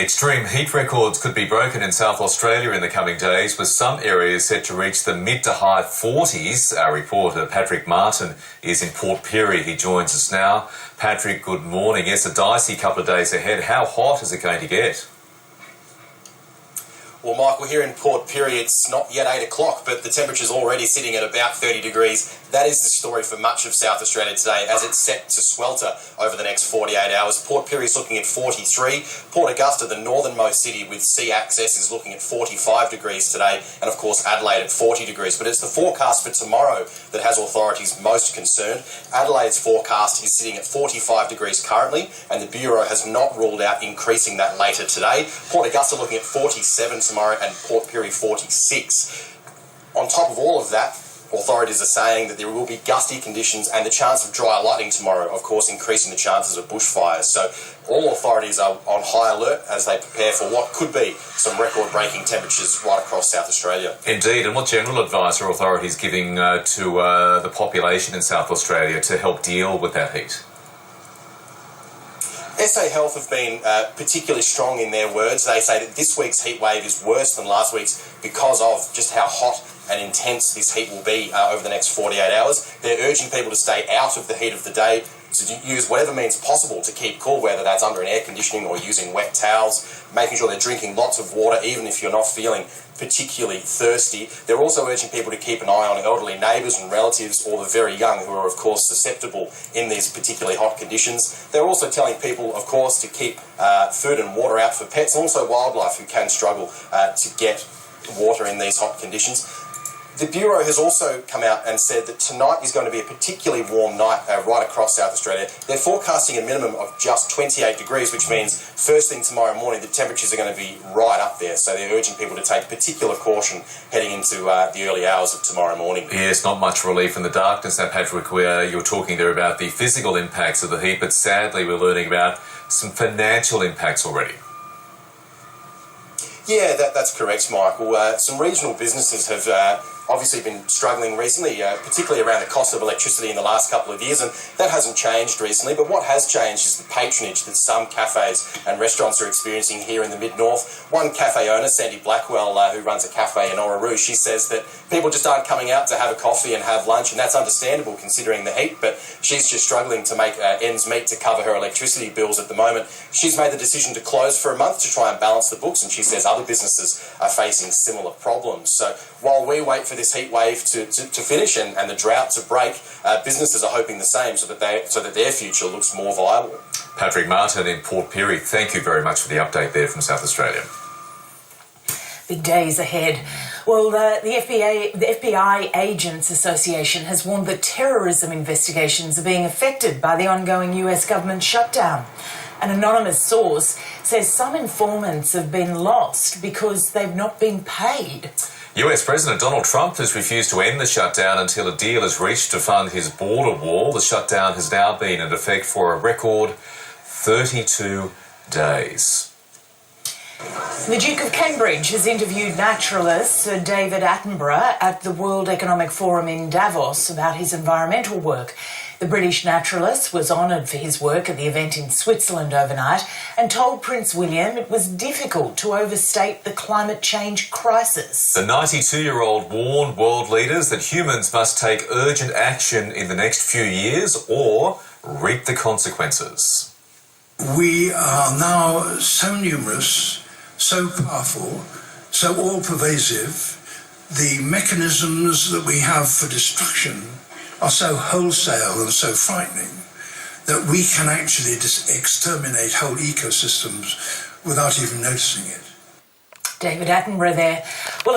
Extreme heat records could be broken in South Australia in the coming days, with some areas set to reach the mid to high 40s. Our reporter Patrick Martin is in Port Pirie. He joins us now. Patrick, good morning. It's a dicey couple of days ahead. How hot is it going to get? Well, Michael, here in Port Pirie, it's not yet 8 o'clock, but the temperature's already sitting at about 30 degrees. That is the story for much of South Australia today, as it's set to swelter over the next 48 hours. Port Pirie is looking at 43. Port Augusta, the northernmost city with sea access, is looking at 45 degrees today, and of course Adelaide at 40 degrees. But it's the forecast for tomorrow that has authorities most concerned. Adelaide's forecast is sitting at 45 degrees currently, and the Bureau has not ruled out increasing that later today. Port Augusta looking at 47 tomorrow, and Port Pirie 46. On top of all of that, authorities are saying that there will be gusty conditions and the chance of dry lightning tomorrow, of course increasing the chances of bushfires. So all authorities are on high alert as they prepare for what could be some record-breaking temperatures right across South Australia. Indeed, and what general advice are authorities giving to the population in South Australia to help deal with that heat? SA Health have been particularly strong in their words. They say that this week's heat wave is worse than last week's because of just how hot and intense this heat will be over the next 48 hours. They're urging people to stay out of the heat of the day, to use whatever means possible to keep cool, whether that's under an air conditioning or using wet towels, making sure they're drinking lots of water even if you're not feeling particularly thirsty. They're also urging people to keep an eye on elderly neighbours and relatives or the very young, who are of course susceptible in these particularly hot conditions. They're also telling people, of course, to keep food and water out for pets and also wildlife who can struggle to get water in these hot conditions. The Bureau has also come out and said that tonight is going to be a particularly warm night right across South Australia. They're forecasting a minimum of just 28 degrees, which means first thing tomorrow morning the temperatures are going to be right up there. So they're urging people to take particular caution heading into the early hours of tomorrow morning. Yes, not much relief in the darkness. Now, Patrick, you're talking there about the physical impacts of the heat, but sadly we're learning about some financial impacts already. Yeah, that's correct, Michael. Some regional businesses have obviously been struggling recently, particularly around the cost of electricity in the last couple of years, and that hasn't changed recently. But what has changed is the patronage that some cafes and restaurants are experiencing here in the mid-north. One cafe owner, Sandy Blackwell, who runs a cafe in Orroroo, she says that people just aren't coming out to have a coffee and have lunch, and that's understandable considering the heat, but she's just struggling to make ends meet to cover her electricity bills at the moment. She's made the decision to close for a month to try and balance the books, and she says other businesses are facing similar problems. So while we wait for this heat wave to finish and the drought to break, businesses are hoping the same so that their future looks more viable. Patrick Martin in Port Pirie, thank you very much for the update there from South Australia. Big days ahead. Well, the FBI Agents Association has warned that terrorism investigations are being affected by the ongoing US government shutdown. An anonymous source says some informants have been lost because they've not been paid. US President Donald Trump has refused to end the shutdown until a deal is reached to fund his border wall. The shutdown has now been in effect for a record 32 days. The Duke of Cambridge has interviewed naturalist Sir David Attenborough at the World Economic Forum in Davos about his environmental work. The British naturalist was honoured for his work at the event in Switzerland overnight and told Prince William it was difficult to overstate the climate change crisis. The 92-year-old warned world leaders that humans must take urgent action in the next few years or reap the consequences. We are now so numerous, so powerful, so all-pervasive. The mechanisms that we have for destruction are so wholesale and so frightening that we can actually exterminate whole ecosystems without even noticing it. David Attenborough there. Well,